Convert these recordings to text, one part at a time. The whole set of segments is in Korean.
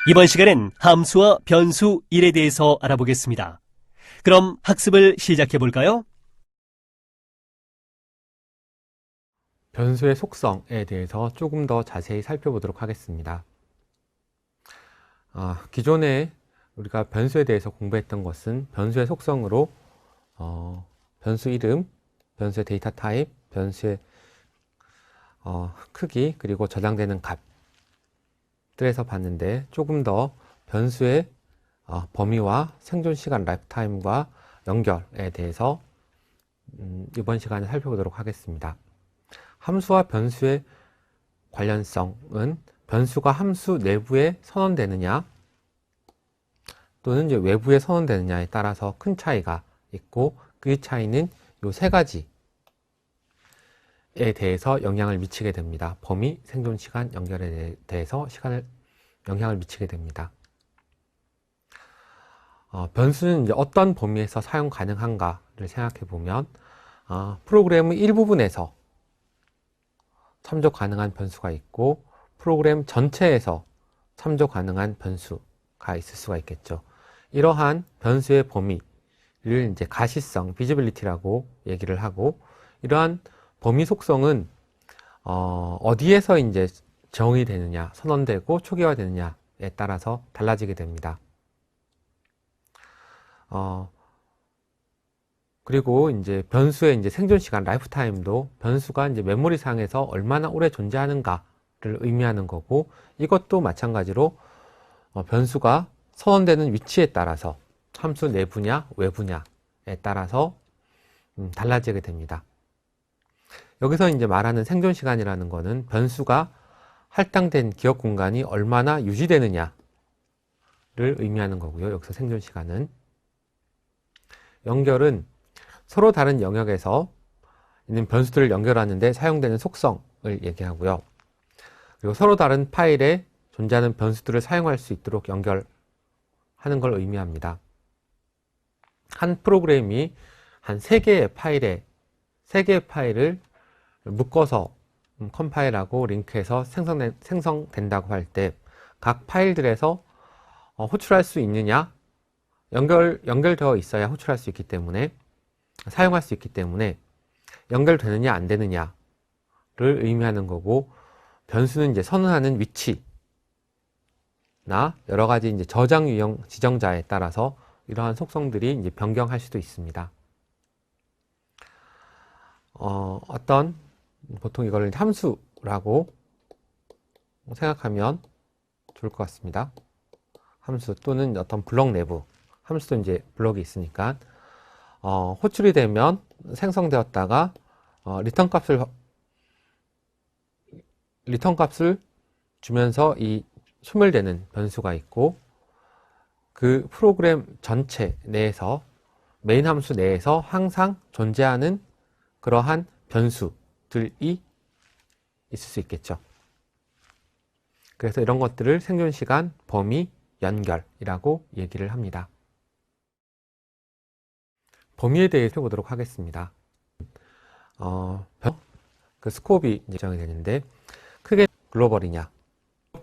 이번 시간엔 함수와 변수 1에 대해서 알아보겠습니다. 그럼 학습을 시작해 볼까요? 변수의 속성에 대해서 조금 더 자세히 살펴보도록 하겠습니다. 기존에 우리가 변수에 대해서 공부했던 것은 변수의 속성으로 변수 이름, 변수의 데이터 타입, 변수의 크기, 그리고 저장되는 값들에서 봤는데, 조금 더 변수의 범위와 생존 시간 라이프타임과 연결에 대해서 이번 시간에 살펴보도록 하겠습니다. 함수와 변수의 관련성은 변수가 함수 내부에 선언되느냐 또는 이제 외부에 선언되느냐에 따라서 큰 차이가 있고, 그 차이는 이 세 가지에 대해서 영향을 미치게 됩니다. 범위, 생존 시간, 연결에 대해서 영향을 미치게 됩니다. 변수는 이제 어떤 범위에서 사용 가능한가를 생각해 보면, 프로그램의 일부분에서 참조 가능한 변수가 있고, 프로그램 전체에서 참조 가능한 변수가 있을 수가 있겠죠. 이러한 변수의 범위를 이제 가시성, 비지빌리티라고 얘기를 하고, 이러한 범위 속성은 어디에서 이제 정의 되느냐, 선언되고 초기화되느냐에 따라서 달라지게 됩니다. 그리고 이제 변수의 이제 생존 시간, 라이프 타임도 변수가 이제 메모리 상에서 얼마나 오래 존재하는가를 의미하는 거고, 이것도 마찬가지로 변수가 선언되는 위치에 따라서 함수 내부냐 외부냐에 따라서 달라지게 됩니다. 여기서 이제 말하는 생존 시간이라는 거는 변수가 할당된 기억 공간이 얼마나 유지되느냐를 의미하는 거고요. 여기서 생존 시간은. 연결은 서로 다른 영역에서 있는 변수들을 연결하는데 사용되는 속성을 얘기하고요. 그리고 서로 다른 파일에 존재하는 변수들을 사용할 수 있도록 연결하는 걸 의미합니다. 한 프로그램이 한 3개의 파일을 묶어서 컴파일하고 링크해서 생성된다고 할 때, 각 파일들에서 호출할 수 있느냐, 연결되어 있어야 호출할 수 있기 때문에, 사용할 수 있기 때문에 연결되느냐 안 되느냐를 의미하는 거고, 변수는 이제 선언하는 위치나 여러 가지 이제 저장 유형 지정자에 따라서 이러한 속성들이 이제 변경할 수도 있습니다. 보통 이걸 함수라고 생각하면 좋을 것 같습니다. 함수 또는 어떤 블록 내부, 함수도 이제 블록이 있으니까 호출이 되면 생성되었다가 리턴 값을 주면서 이 소멸되는 변수가 있고, 그 프로그램 전체 내에서 메인 함수 내에서 항상 존재하는 그러한 변수들이 있을 수 있겠죠. 그래서 이런 것들을 생존 시간, 범위, 연결이라고 얘기를 합니다. 범위에 대해서 해보도록 하겠습니다. 그 스코업이 지정이 되는데, 크게 글로벌이냐,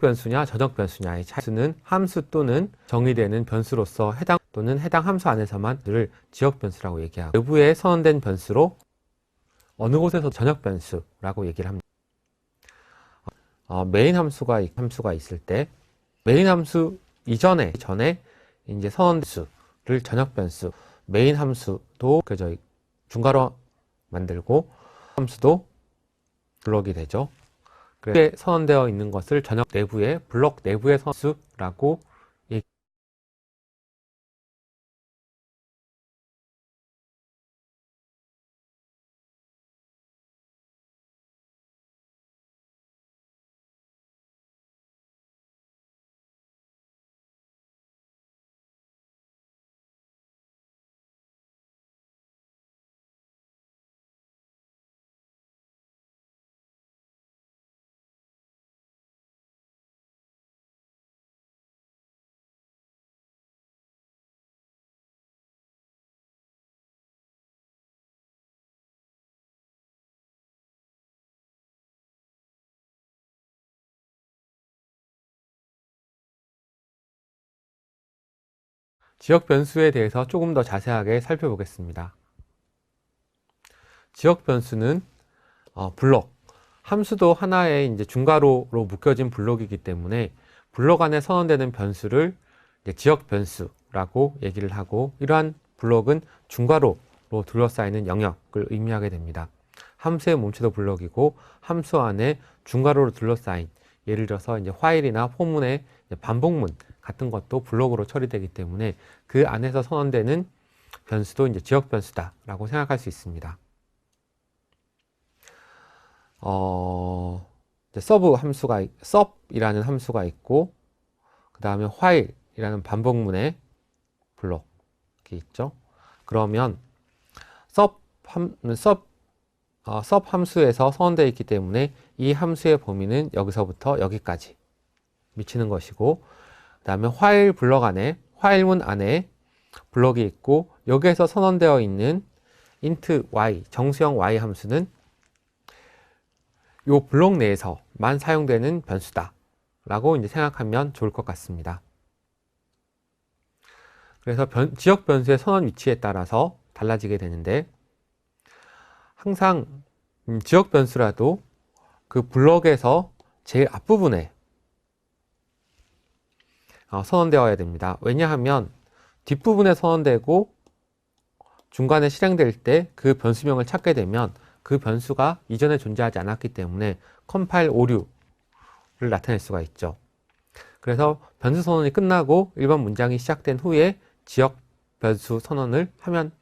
변수냐, 전역 변수냐의 차이는 함수 또는 정의되는 변수로서 해당 함수 안에서만 를 지역 변수라고 얘기하고, 외부에 선언된 변수로 어느 곳에서 전역 변수라고 얘기를 합니다. 메인 함수가 있을 때, 메인 함수 전에 이제 선언 변수를 전역 변수, 메인 함수도 중괄호 만들고, 함수도 블록이 되죠. 그래서 선언되어 있는 것을 전역 내부의 블록 내부의 선수라고 지역 변수에 대해서 조금 더 자세하게 살펴보겠습니다. 지역 변수는 블록, 함수도 하나의 이제 중괄호로 묶여진 블록이기 때문에 블록 안에 선언되는 변수를 이제 지역 변수라고 얘기를 하고, 이러한 블록은 중괄호로 둘러싸이는 영역을 의미하게 됩니다. 함수의 몸체도 블록이고 함수 안에 중괄호로 둘러싸인, 예를 들어서 이제 화일이나 포문의 반복문 같은 것도 블록으로 처리되기 때문에 그 안에서 선언되는 변수도 이제 지역 변수다라고 생각할 수 있습니다. 이제 sub이라는 함수가 있고, 그 다음에 while이라는 반복문의 블록이 있죠. 그러면 sub 함수에서 선언되어 있기 때문에 이 함수의 범위는 여기서부터 여기까지 미치는 것이고, 그 다음에 while 블록 안에, while문 안에 블록이 있고, 여기에서 선언되어 있는 int y, 정수형 y 함수는 이 블록 내에서만 사용되는 변수다 라고 이제 생각하면 좋을 것 같습니다. 그래서 지역 변수의 선언 위치에 따라서 달라지게 되는데, 항상 지역 변수라도 그 블록에서 제일 앞부분에 선언되어야 됩니다. 왜냐하면 뒷부분에 선언되고 중간에 실행될 때 그 변수명을 찾게 되면 그 변수가 이전에 존재하지 않았기 때문에 컴파일 오류를 나타낼 수가 있죠. 그래서 변수 선언이 끝나고 일반 문장이 시작된 후에 지역 변수 선언을 하면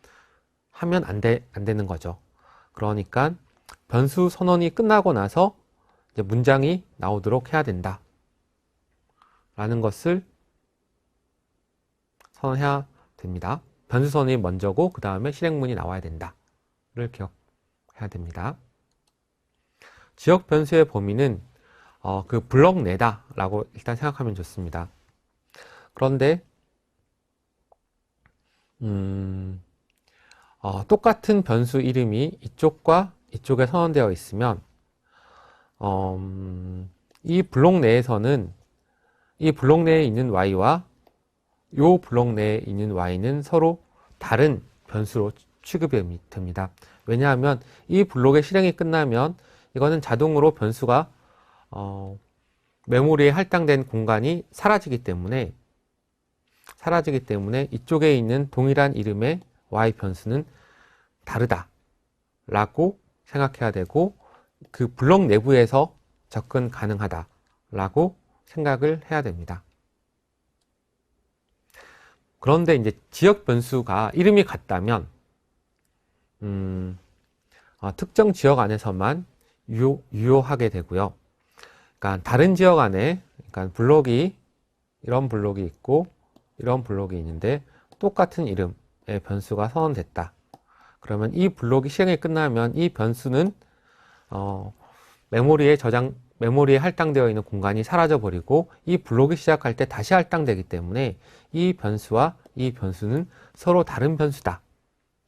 안 되는 거죠. 그러니까 변수 선언이 끝나고 나서 이제 문장이 나오도록 해야 된다 라는 것을 선언해야 됩니다. 변수 선언이 먼저고 그 다음에 실행문이 나와야 된다를 기억해야 됩니다. 지역 변수의 범위는 그 블록 내다 라고 일단 생각하면 좋습니다. 그런데 똑같은 변수 이름이 이쪽과 이쪽에 선언되어 있으면 이 블록 내에서는 이 블록 내에 있는 y와 이 블록 내에 있는 y는 서로 다른 변수로 취급이 됩니다. 왜냐하면 이 블록의 실행이 끝나면 이거는 자동으로 변수가 메모리에 할당된 공간이 사라지기 때문에 이쪽에 있는 동일한 이름의 y 변수는 다르다 라고 생각해야 되고, 그 블록 내부에서 접근 가능하다 라고 생각을 해야 됩니다. 그런데 이제 지역 변수가 이름이 같다면 특정 지역 안에서만 유효하게 되고요. 그러니까 다른 지역 안에, 그러니까 이런 블록이 있고 이런 블록이 있는데 똑같은 이름의 변수가 선언됐다. 그러면 이 블록이 실행이 끝나면 이 변수는 메모리에 할당되어 있는 공간이 사라져 버리고 이 블록이 시작할 때 다시 할당되기 때문에 이 변수와 이 변수는 서로 다른 변수다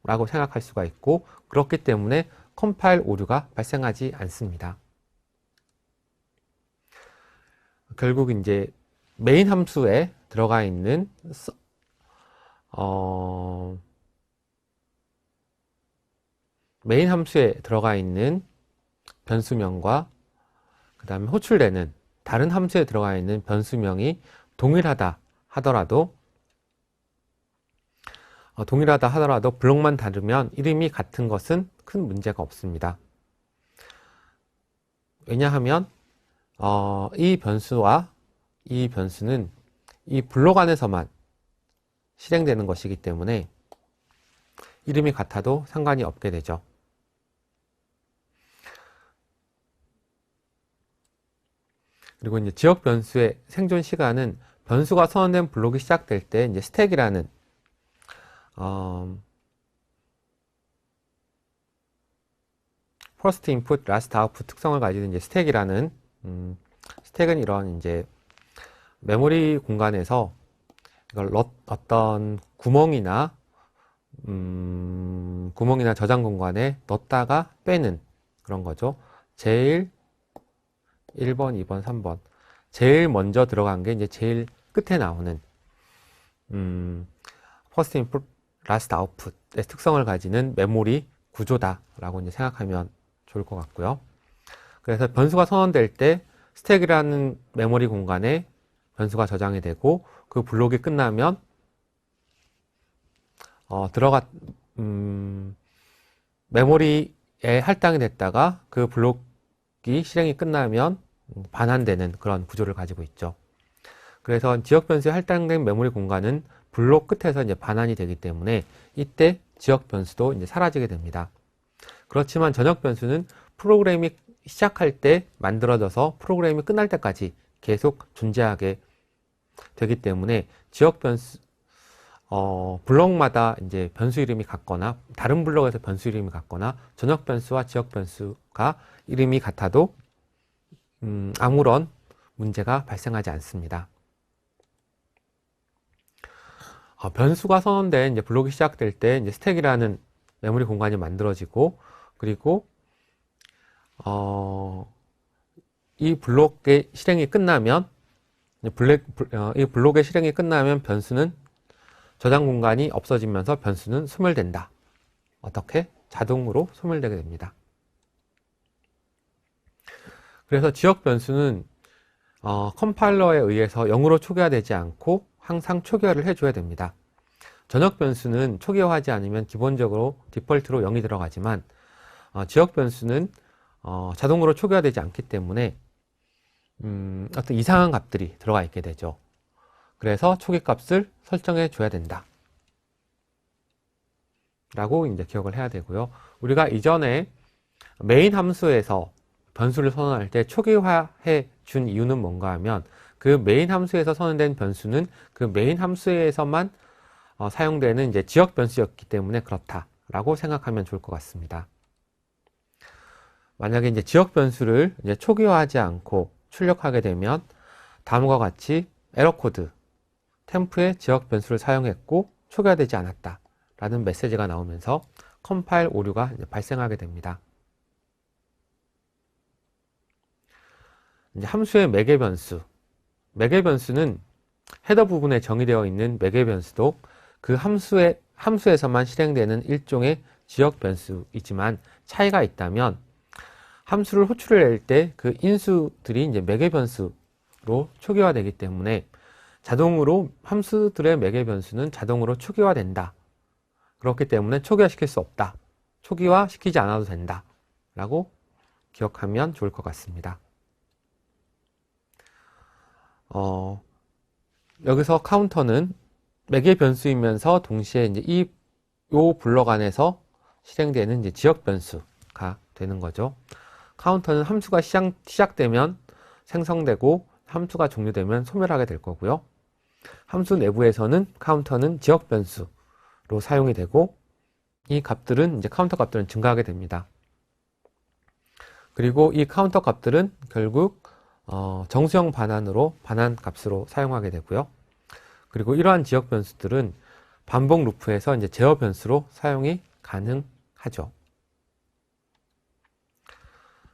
라고 생각할 수가 있고, 그렇기 때문에 컴파일 오류가 발생하지 않습니다. 결국 이제 메인 함수에 들어가 있는 변수명과 그 다음에 호출되는 다른 함수에 들어가 있는 변수명이 동일하다 하더라도 블록만 다르면 이름이 같은 것은 큰 문제가 없습니다. 왜냐하면 이 변수와 이 변수는 이 블록 안에서만 실행되는 것이기 때문에 이름이 같아도 상관이 없게 되죠. 그리고 이제 지역 변수의 생존 시간은 변수가 선언된 블록이 시작될 때 이제 스택이라는 first input, last output 특성을 가지는 이제 스택은 이런 이제 메모리 공간에서 이걸 어떤 구멍이나 저장 공간에 넣었다가 빼는 그런 거죠. 제일 1번, 2번, 3번. 제일 먼저 들어간 게 이제 제일 끝에 나오는 first input, last output의 특성을 가지는 메모리 구조다라고 이제 생각하면 좋을 것 같고요. 그래서 변수가 선언될 때 스택이라는 메모리 공간에 변수가 저장이 되고 그 블록이 끝나면 메모리에 할당이 됐다가 그 블록이 실행이 끝나면 반환되는 그런 구조를 가지고 있죠. 그래서 지역 변수에 할당된 메모리 공간은 블록 끝에서 이제 반환이 되기 때문에 이때 지역 변수도 이제 사라지게 됩니다. 그렇지만 전역 변수는 프로그램이 시작할 때 만들어져서 프로그램이 끝날 때까지 계속 존재하게 되기 때문에 지역 변수, 블록마다 이제 변수 이름이 같거나 다른 블록에서 변수 이름이 같거나 전역 변수와 지역 변수가 이름이 같아도 아무런 문제가 발생하지 않습니다. 변수가 선언된 이제 블록이 시작될 때 이제 스택이라는 메모리 공간이 만들어지고 그리고 이 블록의 실행이 끝나면 이 블록의 실행이 끝나면 변수는 저장 공간이 없어지면서 변수는 소멸된다. 어떻게? 자동으로 소멸되게 됩니다. 그래서 지역 변수는 컴파일러에 의해서 0으로 초기화되지 않고 항상 초기화를 해줘야 됩니다. 전역 변수는 초기화하지 않으면 기본적으로 디폴트로 0이 들어가지만 지역 변수는 자동으로 초기화되지 않기 때문에 어떤 이상한 값들이 들어가 있게 되죠. 그래서 초기 값을 설정해 줘야 된다. 라고 이제 기억을 해야 되고요. 우리가 이전에 메인 함수에서 변수를 선언할 때 초기화해 준 이유는 뭔가 하면 그 메인 함수에서 선언된 변수는 그 메인 함수에서만 사용되는 이제 지역 변수였기 때문에 그렇다라고 생각하면 좋을 것 같습니다. 만약에 이제 지역 변수를 이제 초기화하지 않고 출력하게 되면 다음과 같이 에러 코드 템프에 지역 변수를 사용했고 초기화되지 않았다 라는 메시지가 나오면서 컴파일 오류가 발생하게 됩니다. 이제 함수의 매개 변수. 매개 변수는 헤더 부분에 정의되어 있는 매개 변수도 그 함수에서만 실행되는 일종의 지역 변수이지만 차이가 있다면 함수를 호출을 낼 때 그 인수들이 이제 매개 변수로 초기화되기 때문에 자동으로 함수들의 매개 변수는 자동으로 초기화된다. 그렇기 때문에 초기화시킬 수 없다. 초기화시키지 않아도 된다. 라고 기억하면 좋을 것 같습니다. 여기서 카운터는 매개 변수이면서 동시에 이제 요 블록 안에서 실행되는 이제 지역 변수가 되는 거죠. 카운터는 함수가 시작되면 생성되고 함수가 종료되면 소멸하게 될 거고요. 함수 내부에서는 카운터는 지역 변수로 사용이 되고 이 값들은 이제 카운터 값들은 증가하게 됩니다. 그리고 이 카운터 값들은 결국 정수형 반환으로 반환 값으로 사용하게 되고요. 그리고 이러한 지역 변수들은 반복 루프에서 이제 제어 변수로 사용이 가능하죠.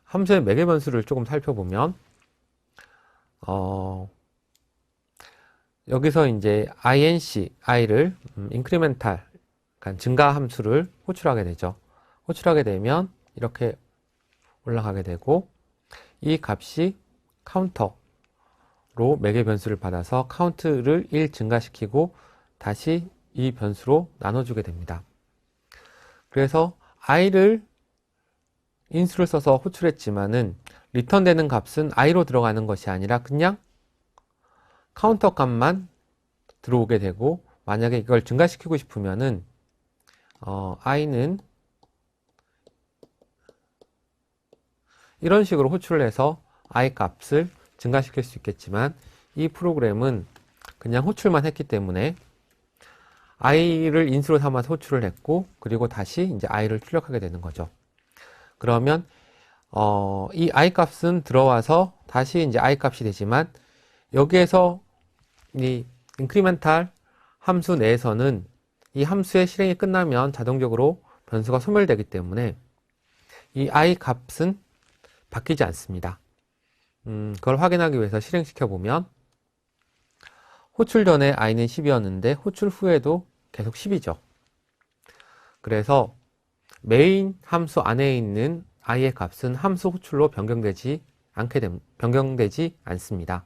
함수의 매개 변수를 조금 살펴보면 여기서 이제 i를 인크리멘탈 그러니까 증가 함수를 호출하게 되죠. 호출하게 되면 이렇게 올라가게 되고 이 값이 카운터로 매개 변수를 받아서 카운트를 1 증가시키고 다시 이 변수로 나눠주게 됩니다. 그래서 i를 인수를 써서 호출했지만은 리턴되는 값은 i로 들어가는 것이 아니라 그냥 카운터 값만 들어오게 되고 만약에 이걸 증가시키고 싶으면은 i는 이런 식으로 호출을 해서 i 값을 증가시킬 수 있겠지만 이 프로그램은 그냥 호출만 했기 때문에 i를 인수로 삼아서 호출을 했고 그리고 다시 이제 i를 출력하게 되는 거죠. 그러면 이 i 값은 들어와서 다시 이제 i 값이 되지만 여기에서 이 인크리멘탈 함수 내에서는 이 함수의 실행이 끝나면 자동적으로 변수가 소멸되기 때문에 이 i 값은 바뀌지 않습니다. 그걸 확인하기 위해서 실행시켜 보면 호출 전에 i는 10이었는데 호출 후에도 계속 10이죠. 그래서 메인 함수 안에 있는 i의 값은 함수 호출로 변경되지 않습니다.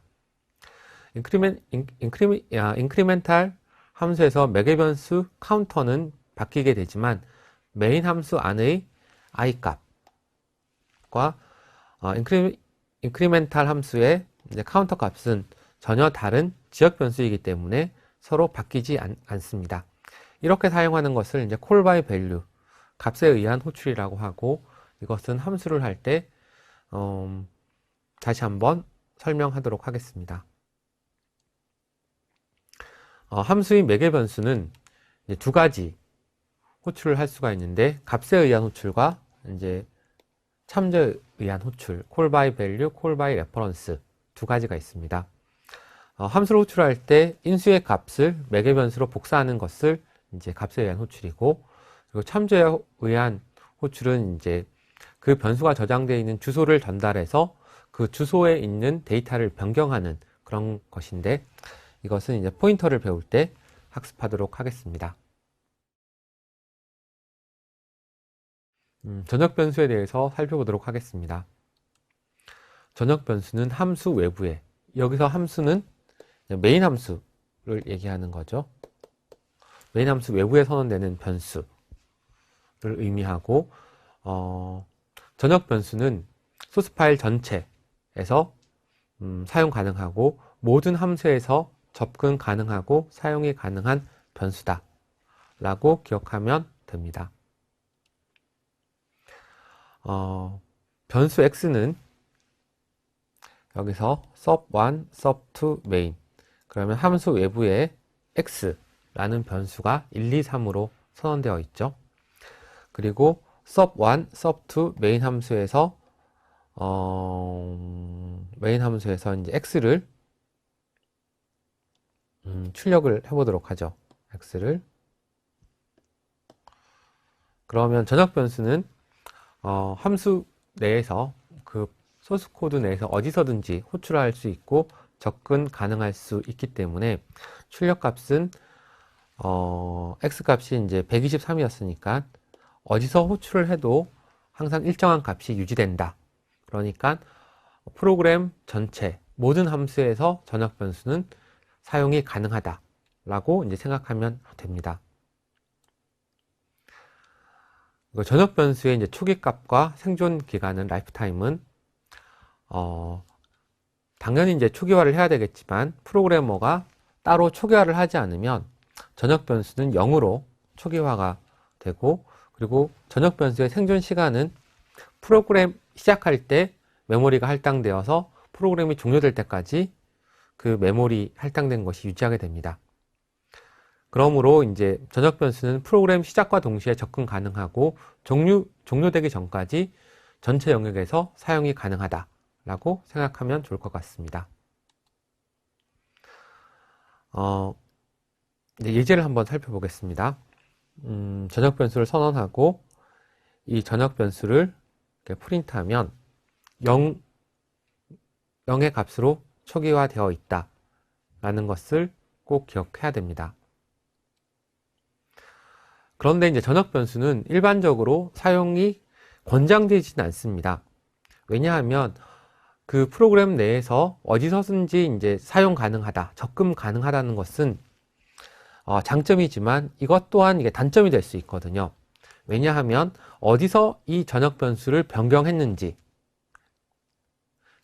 인크리멘탈 함수에서 매개 변수 카운터는 바뀌게 되지만 메인 함수 안의 i 값과 인크리멘탈 함수의 이제 카운터 값은 전혀 다른 지역 변수이기 때문에 서로 바뀌지 않습니다. 이렇게 사용하는 것을 이제 call by value, 값에 의한 호출이라고 하고, 이것은 함수를 할 때 다시 한번 설명하도록 하겠습니다. 함수인 매개 변수는 이제 두 가지 호출을 할 수가 있는데, 값에 의한 호출과 이제 참조에 의한 호출, call by value, call by reference 두 가지가 있습니다. 함수를 호출할 때 인수의 값을 매개 변수로 복사하는 것을 이제 값에 의한 호출이고, 그리고 참조에 의한 호출은 이제 그 변수가 저장되어 있는 주소를 전달해서 그 주소에 있는 데이터를 변경하는 그런 것인데, 이것은 이제 포인터를 배울 때 학습하도록 하겠습니다. 전역 변수에 대해서 살펴보도록 하겠습니다. 전역 변수는 함수 외부에, 여기서 함수는 메인 함수를 얘기하는 거죠. 메인 함수 외부에 선언되는 변수를 의미하고, 전역 변수는 소스 파일 전체에서 사용 가능하고 모든 함수에서 접근 가능하고 사용이 가능한 변수다 라고 기억하면 됩니다. 변수 x는 여기서 sub1, sub2, main, 그러면 함수 외부에 x라는 변수가 1, 2, 3으로 선언되어 있죠. 그리고 sub1, sub2, main 함수에서 이제 x를 출력을 해보도록 하죠. x를. 그러면 전역 변수는 함수 내에서 그 소스 코드 내에서 어디서든지 호출할 수 있고 접근 가능할 수 있기 때문에 출력 값은 x 값이 이제 123이었으니까 어디서 호출을 해도 항상 일정한 값이 유지된다. 그러니까 프로그램 전체 모든 함수에서 전역 변수는 사용이 가능하다 라고 이제 생각하면 됩니다. 전역 변수의 이제 초기 값과 생존 기간은 라이프타임은 당연히 이제 초기화를 해야 되겠지만 프로그래머가 따로 초기화를 하지 않으면 전역 변수는 0으로 초기화가 되고, 그리고 전역 변수의 생존 시간은 프로그램 시작할 때 메모리가 할당되어서 프로그램이 종료될 때까지 그 메모리 할당된 것이 유지하게 됩니다. 그러므로 이제 전역 변수는 프로그램 시작과 동시에 접근 가능하고 종료되기 전까지 전체 영역에서 사용이 가능하다 라고 생각하면 좋을 것 같습니다. 이제 예제를 한번 살펴보겠습니다. 전역 변수를 선언하고 이 전역 변수를 이렇게 프린트하면 0의 값으로 초기화되어 있다 라는 것을 꼭 기억해야 됩니다. 그런데 이제 전역 변수는 일반적으로 사용이 권장되지는 않습니다. 왜냐하면 그 프로그램 내에서 어디서든지 이제 사용 가능하다, 접근 가능하다는 것은 장점이지만 이것 또한 이게 단점이 될 수 있거든요. 왜냐하면 어디서 이 전역 변수를 변경했는지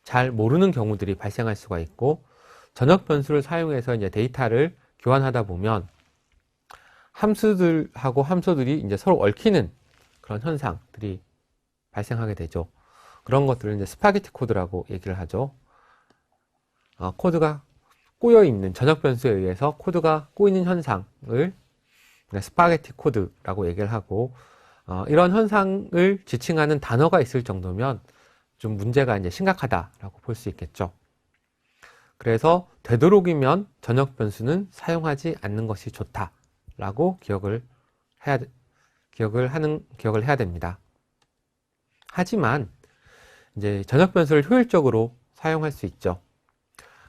잘 모르는 경우들이 발생할 수가 있고, 전역 변수를 사용해서 이제 데이터를 교환하다 보면 함수들하고 함수들이 이제 서로 얽히는 그런 현상들이 발생하게 되죠. 그런 것들을 이제 스파게티 코드라고 얘기를 하죠. 코드가 꼬여있는, 전역 변수에 의해서 코드가 꼬이는 현상을 스파게티 코드라고 얘기를 하고, 이런 현상을 지칭하는 단어가 있을 정도면 좀 문제가 이제 심각하다라고 볼 수 있겠죠. 그래서 되도록이면 전역 변수는 사용하지 않는 것이 좋다라고 기억을 해야 됩니다. 하지만 이제 전역 변수를 효율적으로 사용할 수 있죠.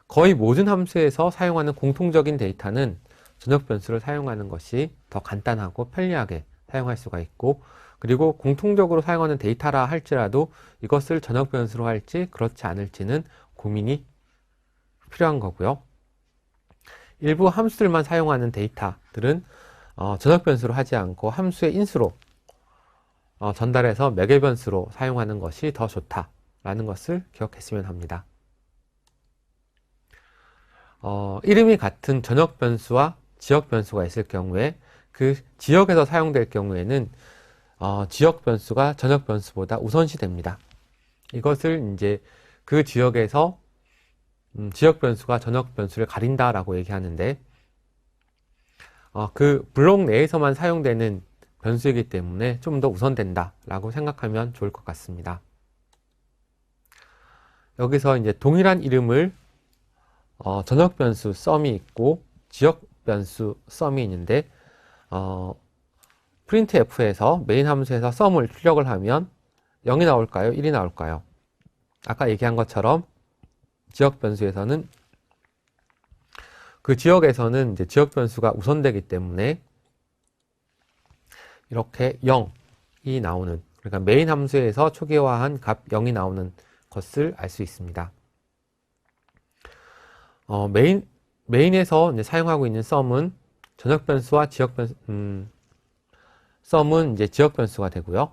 거의 모든 함수에서 사용하는 공통적인 데이터는 전역 변수를 사용하는 것이 더 간단하고 편리하게 사용할 수가 있고, 그리고 공통적으로 사용하는 데이터라 할지라도 이것을 전역 변수로 할지 그렇지 않을지는 고민이 필요한 거고요. 일부 함수들만 사용하는 데이터들은 전역 변수로 하지 않고 함수의 인수로 전달해서 매개 변수로 사용하는 것이 더 좋다라는 것을 기억했으면 합니다. 이름이 같은 전역 변수와 지역 변수가 있을 경우에 그 지역에서 사용될 경우에는 지역 변수가 전역 변수보다 우선시 됩니다. 이것을 이제 그 지역에서 지역 변수가 전역 변수를 가린다라고 얘기하는데, 그 블록 내에서만 사용되는 변수이기 때문에 좀 더 우선된다라고 생각하면 좋을 것 같습니다. 여기서 이제 동일한 이름을 전역 변수 썸이 있고 지역 변수 썸이 있는데, printf에서 메인 함수에서 썸을 출력을 하면 0이 나올까요? 1이 나올까요? 아까 얘기한 것처럼 지역 변수에서는 그 지역에서는 이제 지역 변수가 우선되기 때문에 이렇게 0이 나오는, 그러니까 메인 함수에서 초기화한 값 0이 나오는 것을 알 수 있습니다. 메인에서 이제 사용하고 있는 썸은 전역 변수와 지역 변수, 썸은 이제 지역 변수가 되고요.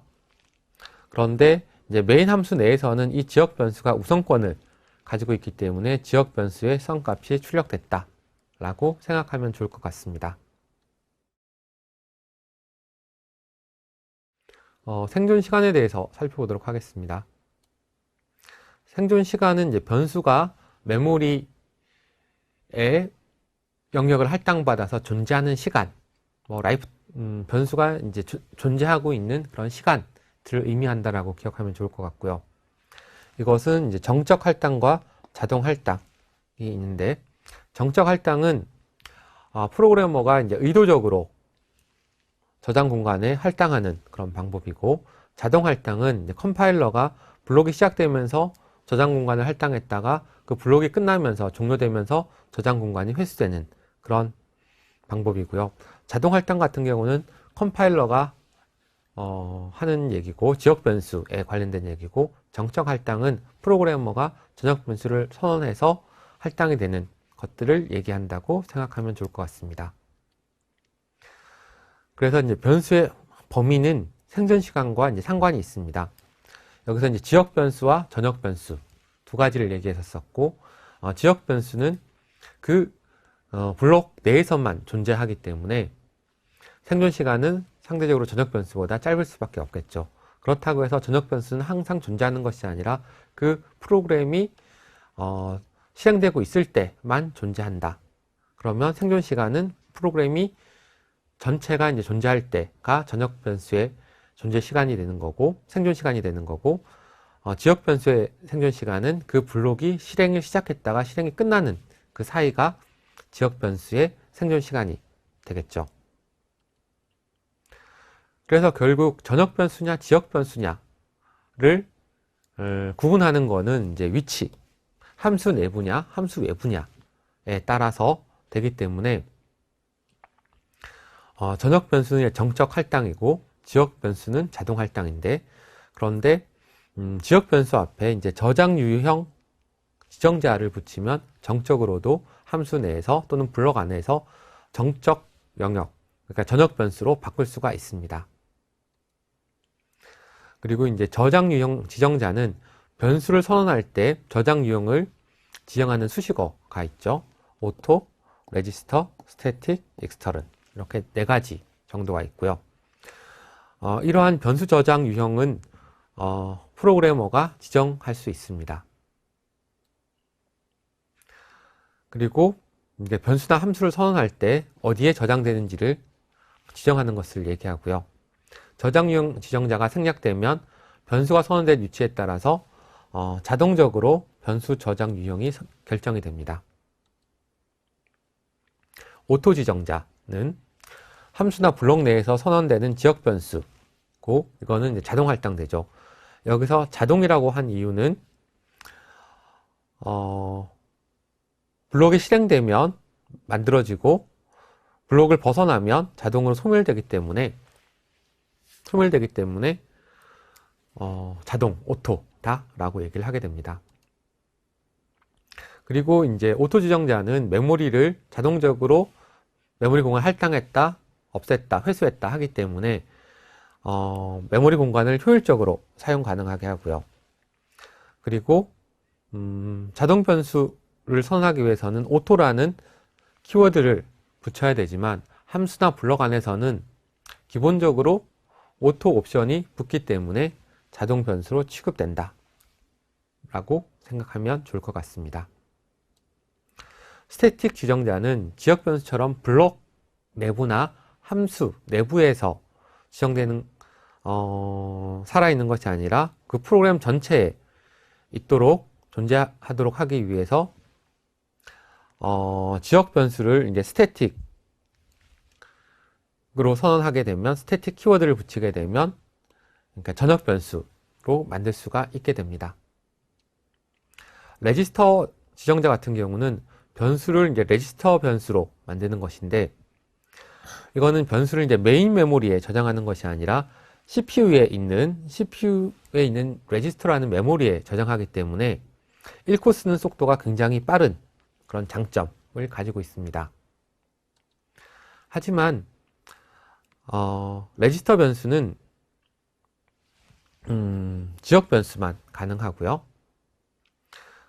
그런데 이제 메인 함수 내에서는 이 지역 변수가 우선권을 가지고 있기 때문에 지역 변수의 썸 값이 출력됐다 라고 생각하면 좋을 것 같습니다. 생존 시간에 대해서 살펴보도록 하겠습니다. 생존 시간은 이제 변수가 메모리에 영역을 할당받아서 존재하는 시간, 변수가 이제 존재하고 있는 그런 시간들을 의미한다라고 기억하면 좋을 것 같고요. 이것은 이제 정적 할당과 자동 할당이 있는데, 정적 할당은 프로그래머가 이제 의도적으로 저장 공간에 할당하는 그런 방법이고, 자동 할당은 이제 컴파일러가 블록이 시작되면서 저장 공간을 할당했다가 그 블록이 끝나면서 종료되면서 저장 공간이 회수되는 그런 방법이고요. 자동 할당 같은 경우는 컴파일러가 하는 얘기고 지역 변수에 관련된 얘기고, 정적 할당은 프로그래머가 전역 변수를 선언해서 할당이 되는 것들을 얘기한다고 생각하면 좋을 것 같습니다. 그래서 이제 변수의 범위는 생존 시간과 이제 상관이 있습니다. 여기서 이제 지역 변수와 전역 변수 두 가지를 얘기했었고, 지역 변수는 그 블록 내에서만 존재하기 때문에 생존 시간은 상대적으로 전역 변수보다 짧을 수밖에 없겠죠. 그렇다고 해서 전역 변수는 항상 존재하는 것이 아니라 그 프로그램이 실행되고 있을 때만 존재한다. 그러면 생존 시간은 프로그램이 전체가 이제 존재할 때가 전역 변수의 존재 시간이 되는 거고, 생존 시간이 되는 거고, 지역 변수의 생존 시간은 그 블록이 실행을 시작했다가 실행이 끝나는 그 사이가 지역 변수의 생존 시간이 되겠죠. 그래서 결국 전역 변수냐 지역 변수냐를 구분하는 거는 이제 위치, 함수 내부냐 함수 외부냐에 따라서 되기 때문에 전역 변수는 정적 할당이고 지역 변수는 자동 할당인데, 그런데 지역 변수 앞에 이제 저장 유형 지정자를 붙이면 정적으로도 함수 내에서 또는 블록 안에서 정적 영역, 그러니까 전역 변수로 바꿀 수가 있습니다. 그리고 이제 저장 유형 지정자는 변수를 선언할 때 저장 유형을 지정하는 수식어가 있죠. 오토, 레지스터, 스태틱, 익스터른, 이렇게 네 가지 정도가 있고요. 이러한 변수 저장 유형은 프로그래머가 지정할 수 있습니다. 그리고 이제 변수나 함수를 선언할 때 어디에 저장되는지를 지정하는 것을 얘기하고요. 저장 유형 지정자가 생략되면 변수가 선언된 위치에 따라서 자동적으로 변수 저장 유형이 결정이 됩니다. 오토 지정자는 함수나 블록 내에서 선언되는 지역 변수고, 이거는 이제 자동 할당되죠. 여기서 자동이라고 한 이유는 블록이 실행되면 만들어지고 블록을 벗어나면 자동으로 소멸되기 때문에 자동, 오토다라고 얘기를 하게 됩니다. 그리고 이제 오토 지정자는 메모리를 자동적으로 메모리 공간을 할당했다, 없앴다, 회수했다 하기 때문에 메모리 공간을 효율적으로 사용 가능하게 하고요. 그리고 자동 변수를 선언하기 위해서는 오토라는 키워드를 붙여야 되지만 함수나 블럭 안에서는 기본적으로 오토 옵션이 붙기 때문에 자동 변수로 취급된다 라고 생각하면 좋을 것 같습니다. 스태틱 지정자는 지역 변수처럼 블록 내부나 함수 내부에서 지정되는 살아있는 것이 아니라 그 프로그램 전체에 있도록 존재하도록 하기 위해서 지역 변수를 이제 스태틱으로 선언하게 되면, 스태틱 키워드를 붙이게 되면, 그러니까 전역 변수로 만들 수가 있게 됩니다. 레지스터 지정자 같은 경우는 변수를 이제 레지스터 변수로 만드는 것인데, 이거는 변수를 이제 메인 메모리에 저장하는 것이 아니라 CPU에 있는 레지스터라는 메모리에 저장하기 때문에 읽고 쓰는 속도가 굉장히 빠른 그런 장점을 가지고 있습니다. 하지만 레지스터 변수는 지역 변수만 가능하고요.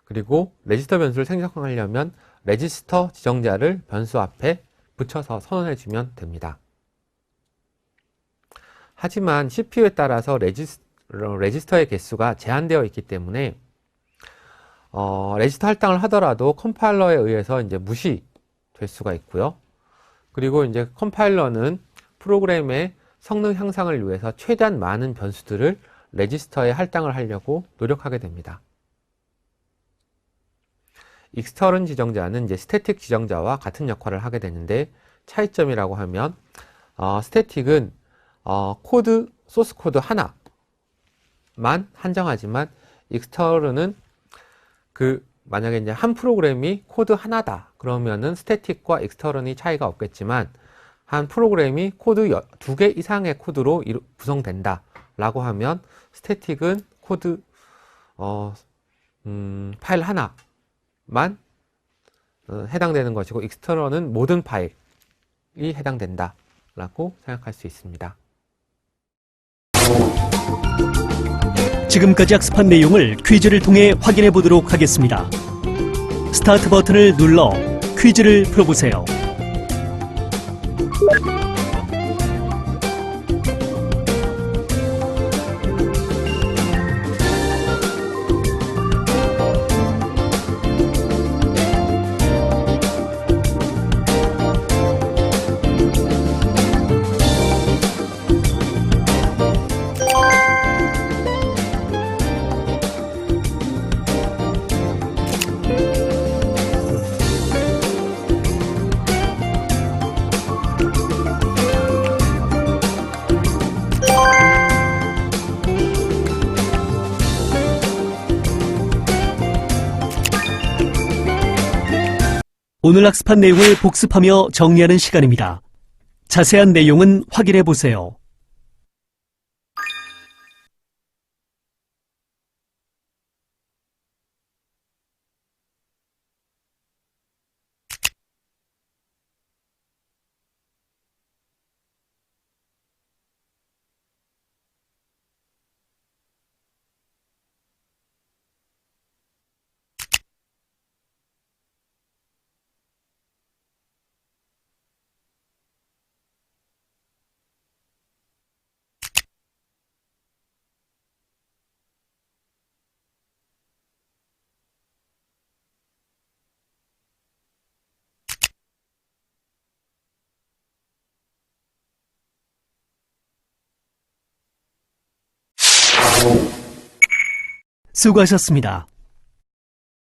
그리고 레지스터 변수를 생성하려면 레지스터 지정자를 변수 앞에 붙여서 선언해주면 됩니다. 하지만 CPU에 따라서 레지스터의 개수가 제한되어 있기 때문에 레지스터 할당을 하더라도 컴파일러에 의해서 이제 무시될 수가 있고요. 그리고 이제 컴파일러는 프로그램의 성능 향상을 위해서 최대한 많은 변수들을 레지스터에 할당을 하려고 노력하게 됩니다. 익스터른 지정자는 이제 스태틱 지정자와 같은 역할을 하게 되는데, 차이점이라고 하면 스태틱은 소스 코드 하나만 한정하지만 익스터른은 만약에 이제 한 프로그램이 코드 하나다 그러면은 스태틱과 익스터른이 차이가 없겠지만, 한 프로그램이 코드 2개 이상의 코드로 구성된다 라고 하면 스태틱은 코드 파일 하나만 해당되는 것이고, 익스터널은 모든 파일이 해당된다 라고 생각할 수 있습니다. 지금까지 학습한 내용을 퀴즈를 통해 확인해 보도록 하겠습니다. 스타트 버튼을 눌러 퀴즈를 풀어보세요. 오늘 학습한 내용을 복습하며 정리하는 시간입니다. 자세한 내용은 확인해 보세요. 수고하셨습니다.